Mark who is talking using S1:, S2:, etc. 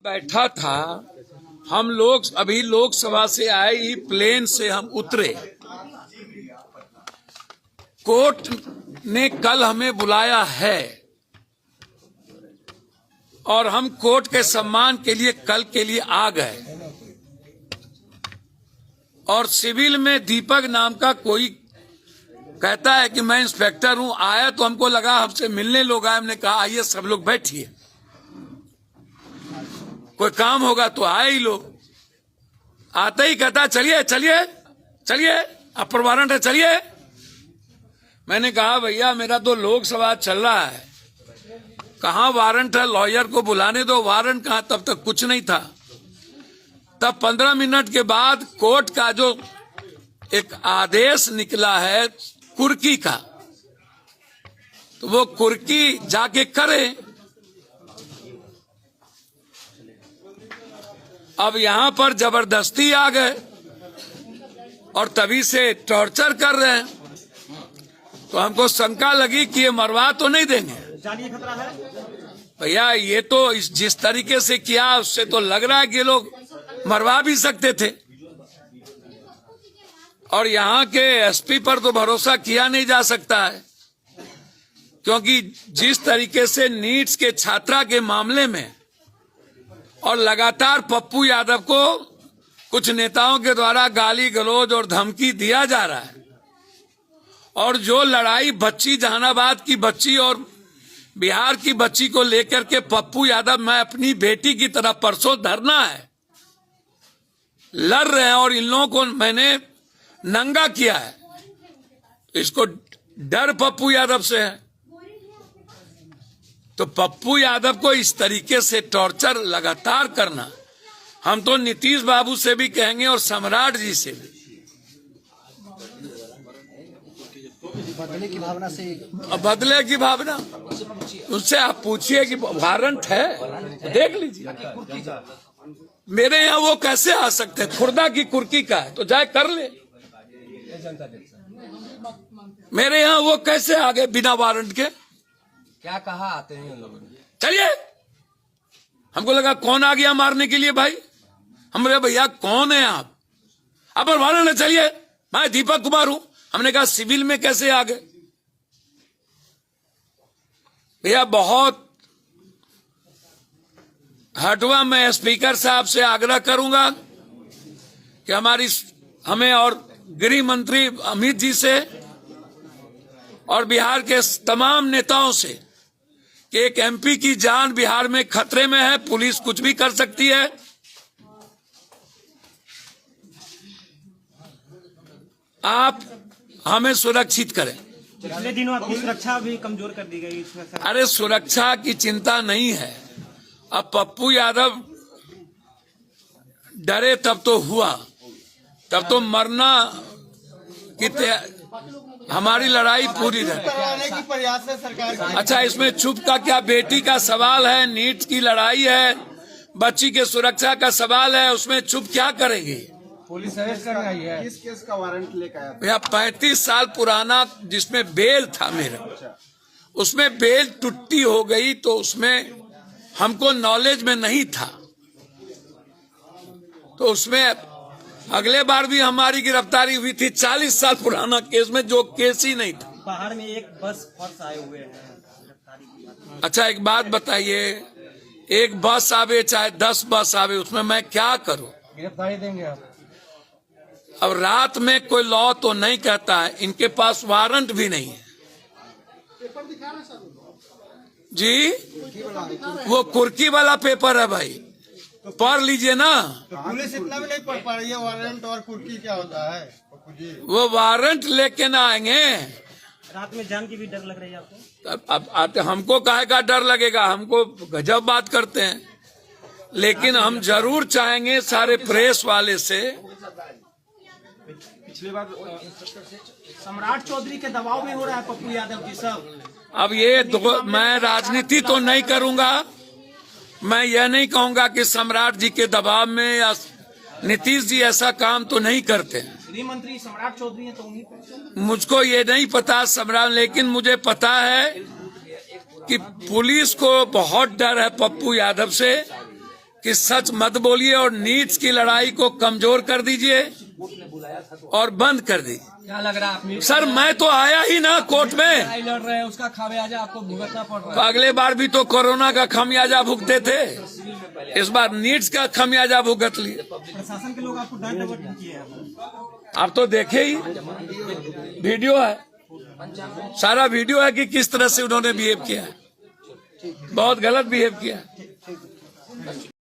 S1: बैठा था। हम लोग अभी लोकसभा से आए ही प्लेन से हम उतरे। कोर्ट ने कल हमें बुलाया है और हम कोर्ट के सम्मान के लिए कल के लिए आ गए। और सिविल में दीपक नाम का कोई कहता है कि मैं इंस्पेक्टर हूं। आया तो हमको लगा हमसे मिलने लोग आए। हमने कहा आइए सब लोग बैठिए, कोई काम होगा तो आए ही लोग। आते ही कहता चलिए चलिए चलिए, अपर वारंट है चलिए। मैंने कहा भैया मेरा तो लोकसभा चल रहा है, कहाँ वारंट है, लॉयर को बुलाने दो। वारंट कहाँ, तब तक कुछ नहीं था। तब 15 मिनट के बाद कोर्ट का जो एक आदेश निकला है कुर्की का, तो वो कुर्की जाके करे। अब यहां पर जबरदस्ती आ गए और तभी से टॉर्चर कर रहे हैं। तो हमको शंका लगी कि ये मरवा तो नहीं देंगे।
S2: जानिए खतरा है
S1: भैया, ये तो जिस तरीके से किया उससे तो लग रहा है कि ये लोग मरवा भी सकते थे। और यहाँ के एसपी पर तो भरोसा किया नहीं जा सकता है, क्योंकि जिस तरीके से नीट्स के छात्रा के मामले में और लगातार पप्पू यादव को कुछ नेताओं के द्वारा गाली गलौज और धमकी दिया जा रहा है, और जो लड़ाई बच्ची जहानाबाद की बच्ची और बिहार की बच्ची को लेकर के पप्पू यादव, मैं अपनी बेटी की तरह परसों धरना है लड़ रहे हैं और इन लोगों को मैंने नंगा किया है। इसको डर पप्पू यादव से है। तो पप्पू यादव को इस तरीके से टॉर्चर लगातार करना, हम तो नीतीश बाबू से भी कहेंगे और सम्राट जी से भी।
S2: बदले की भावना से,
S1: बदले की भावना उससे आप पूछिए कि वारंट है, देख लीजिए। मेरे यहाँ वो कैसे आ सकते हैं? खुर्दा की कुर्की का है तो जाए कर ले। मेरे यहाँ वो कैसे आ गए बिना वारंट के?
S3: क्या कहा आते हैं लोगों ने?
S1: चलिए, हमको लगा कौन आ गया मारने के लिए भाई। हम बोले भैया कौन है आप? अपर वारंट है चलिए, मैं दीपक कुमार हूं। हमने कहा सिविल में कैसे आ गए? भैया बहुत हटवा। मैं स्पीकर साहब से आग्रह करूंगा कि हमें और गृह मंत्री अमित जी से और बिहार के तमाम नेताओं से कि एक एमपी की जान बिहार में खतरे में है, पुलिस कुछ भी कर सकती है। आप हमें सुरक्षित करें।
S2: पिछले दिनों आपकी सुरक्षा भी कमजोर कर दी गई।
S1: अरे सुरक्षा की चिंता नहीं है। अब पप्पू यादव डरे तब तो हुआ, तब तो मरना की हमारी लड़ाई पूरी रही। अच्छा, इसमें चुप का क्या? बेटी का सवाल है, नीट की लड़ाई है, बच्ची के सुरक्षा का सवाल है, उसमें चुप क्या करेंगे?
S3: पुलिस अरेस्ट करने आई है।
S2: किस केस का वारंट लेकर आया?
S1: भैया 35 साल पुराना जिसमें बेल था मेरा, उसमें बेल टुट्टी हो गई तो उसमें हमको नॉलेज में नहीं था। तो उसमें अगले बार भी हमारी गिरफ्तारी हुई थी 40 साल पुराना केस में, जो केस ही नहीं था।
S2: बाहर में एक बस फोर्स आए हुए हैं।
S1: अच्छा एक बात बताइए, एक बस आवे चाहे 10 बस आवे, उसमें मैं क्या करूं?
S3: गिरफ्तारी देंगे आप?
S1: अब रात में कोई लॉ तो नहीं कहता है, इनके पास वारंट भी नहीं है जी। वो कुर्की वाला पेपर है भाई, पढ़ लीजिए ना।
S4: तो पुलिस इतना भी नहीं पढ़ पा रही है वारंट और कुर्की क्या होता है?
S1: वो वारंट लेके ना आएंगे।
S2: रात में जान की भी डर लग रही है आपको?
S1: अब आते हमको काहे का डर लगेगा? हमको गजब बात करते हैं। लेकिन हम जरूर चाहेंगे सारे प्रेस वाले से।
S2: पिछली बार सम्राट चौधरी के दबाव में हो रहा है पप्पू यादव जी सब।
S1: अब ये मैं राजनीति तो नहीं करूंगा। मैं ये नहीं कहूंगा कि सम्राट जी के दबाव में या नीतीश जी ऐसा काम तो नहीं करते।
S2: गृह मंत्री सम्राट चौधरी हैं तो उन्हीं पर।
S1: मुझको ये नहीं पता सम्राट, लेकिन मुझे पता है कि पुलिस को बहुत डर है पप्पू यादव से। कि सच मत बोलिए और नीट्स की लड़ाई को कमजोर कर दीजिए और बंद कर दी।
S3: क्या लग रहा है आप
S1: सर मैं तो आया ही ना कोर्ट में,
S3: लड़ाई लड़ रहे हैं, उसका खामियाजा आपको भुगतना पड़
S1: तो
S3: रहा है।
S1: अगले बार भी तो कोरोना का खामियाजा भुगते थे, इस बार नीट्स का खामियाजा भुगत लिए।
S2: प्रशासन के लोग आपको डांट डपट किए हैं।
S1: आप तो देखे ही, वीडियो है, सारा वीडियो है कि किस तरह से उन्होंने बिहेव किया है, बहुत गलत बिहेव किया है।